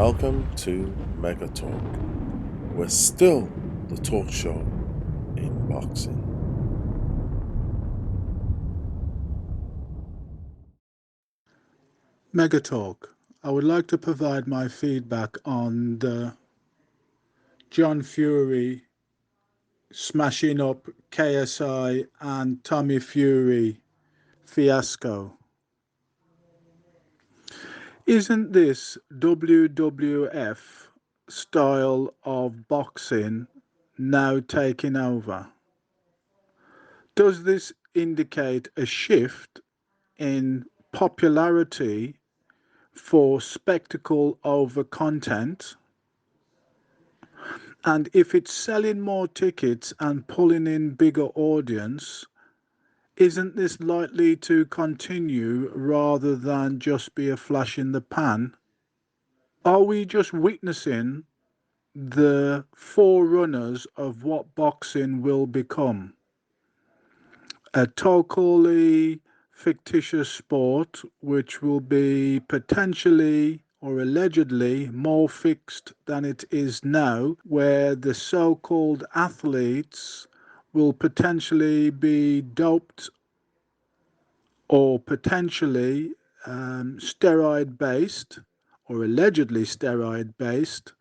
Welcome to Mega Talk. We're still the talk show in boxing. Mega Talk. I would like to provide my feedback on the John Fury smashing up KSI and Tommy Fury fiasco. Isn't this WWF style of boxing now taking over? Does this indicate a shift in popularity for spectacle over content? And if it's selling more tickets and pulling in bigger audience, isn't this likely to continue rather than just be a flash in the pan? Are we just witnessing the forerunners of what boxing will become? A totally fictitious sport which will be potentially or allegedly more fixed than it is now, where the so-called athletes will potentially be doped or potentially steroid based or allegedly steroid based,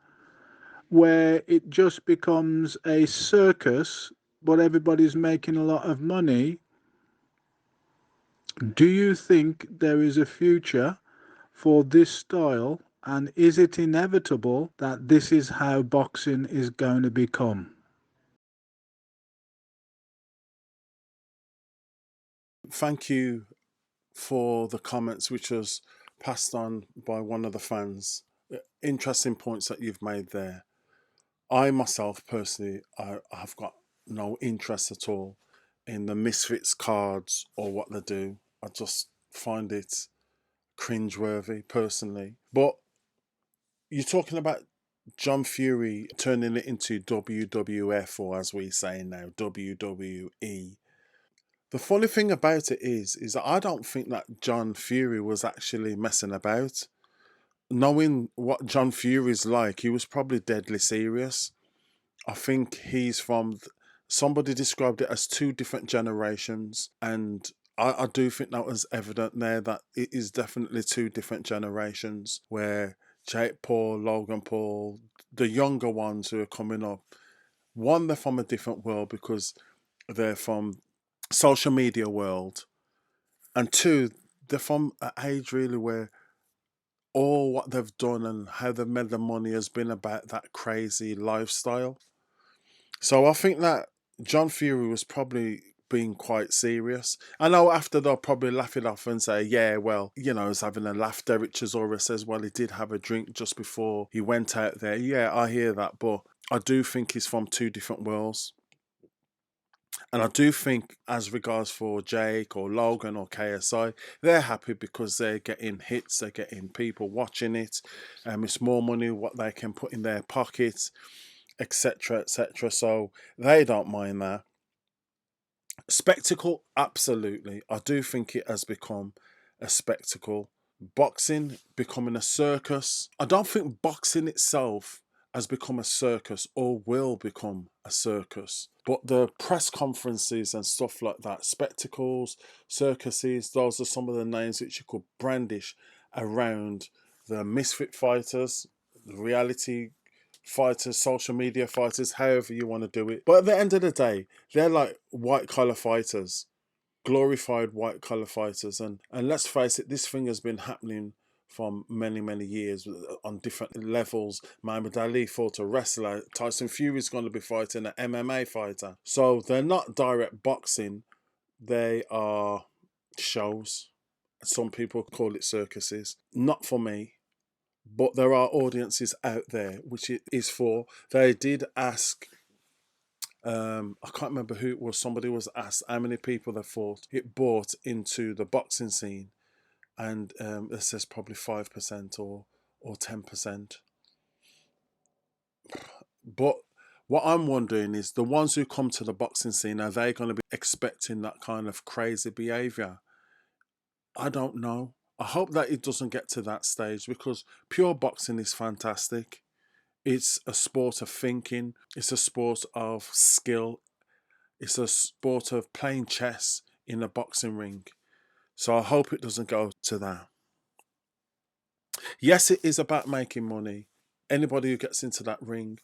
where it just becomes a circus, but everybody's making a lot of money. Do you think there is a future for this style, and is it inevitable that this is how boxing is going to become? Thank you for the comments which was passed on by one of the fans. Interesting points that you've made there. I myself personally, I've got no interest at all in the Misfits cards or what they do. I just find it cringeworthy personally. But you're talking about John Fury turning it into WWF, or as we say now, WWE. The funny thing about it is that I don't think that John Fury was actually messing about. Knowing what John Fury's like, he was probably deadly serious. I think he's from, somebody described it as two different generations, and I do think that was evident there that it is definitely two different generations where Jake Paul, Logan Paul, the younger ones who are coming up, one, they're from a different world because they're from social media world, and two, they're from an age really where all what they've done and how they've made the money has been about that crazy lifestyle. So I think that John Fury was probably being quite serious. I know after they'll probably laugh it off and say, yeah, well, he's having a laugh. Derek Chisora says, well, he did have a drink just before he went out there. Yeah, I hear that, but I do think he's from two different worlds. And I do think, as regards for Jake or Logan or KSI, they're happy because they're getting hits, they're getting people watching it. It's more money what they can put in their pockets, etc., etc. So they don't mind that. Spectacle, absolutely. I do think it has become a spectacle. Boxing becoming a circus. I don't think boxing itself has become a circus or will become a circus. But the press conferences and stuff like that, spectacles, circuses, those are some of the names which you could brandish around the misfit fighters, the reality fighters, social media fighters, however you want to do it. But at the end of the day, they're like white collar fighters, glorified white collar fighters. And let's face it, this thing has been happening from many, many years on different levels. Muhammad Ali fought a wrestler. Tyson Fury is going to be fighting an MMA fighter. So they're not direct boxing. They are shows. Some people call it circuses. Not for me. But there are audiences out there which it is for. They did ask, I can't remember who it was, somebody was asked how many people they thought it brought into the boxing scene, and it says probably 5% or 10%. But what I'm wondering is, the ones who come to the boxing scene, are they going to be expecting that kind of crazy behaviour? I don't know. I hope that it doesn't get to that stage, because pure boxing is fantastic. It's a sport of thinking. It's a sport of skill. It's a sport of playing chess in a boxing ring. So I hope it doesn't go to that. Yes, it is about making money. Anybody who gets into that ring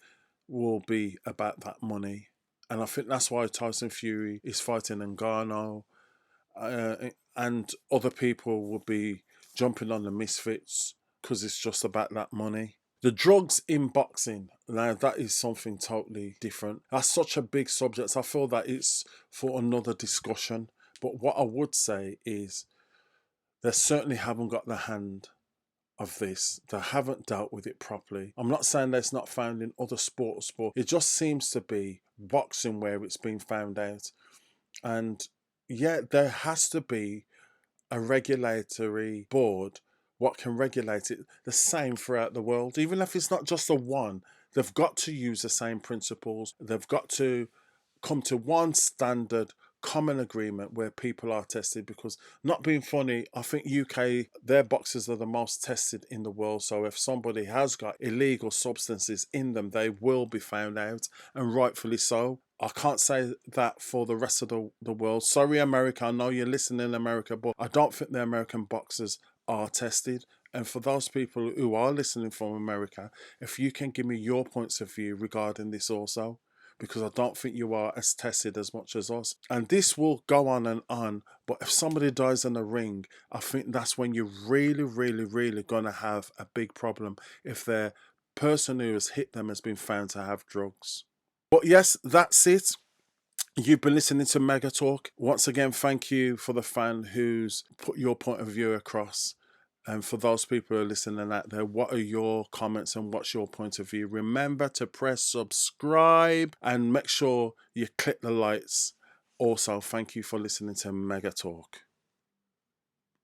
will be about that money. And I think that's why Tyson Fury is fighting Ngannou, and other people will be jumping on the misfits, because it's just about that money. The drugs in boxing, now that is something totally different. That's such a big subject. I feel that it's for another discussion. But what I would say is they certainly haven't got the hand of this. They haven't dealt with it properly. I'm not saying that it's not found in other sports, but it just seems to be boxing where it's been found out. And yeah, there has to be a regulatory board what can regulate it the same throughout the world. Even if it's not just a one, they've got to use the same principles. They've got to come to one standard common agreement where people are tested, because, not being funny, I think UK, their boxers are the most tested in the world. So if somebody has got illegal substances in them, they will be found out, and rightfully so. I can't say that for the rest of the world. Sorry, America, I know you're listening, America, but I don't think the American boxers are tested. And for those people who are listening from America, if you can give me your points of view regarding this also, because I don't think you are as tested as much as us. And this will go on and on, but if somebody dies in a ring, I think that's when you're really, really, really going to have a big problem, if the person who has hit them has been found to have drugs. But yes, that's it. You've been listening to Mega Talk. Once again, thank you for the fan who's put your point of view across. And for those people who are listening out there, what are your comments and what's your point of view? Remember to press subscribe and make sure you click the lights. Also, thank you for listening to Mega Talk.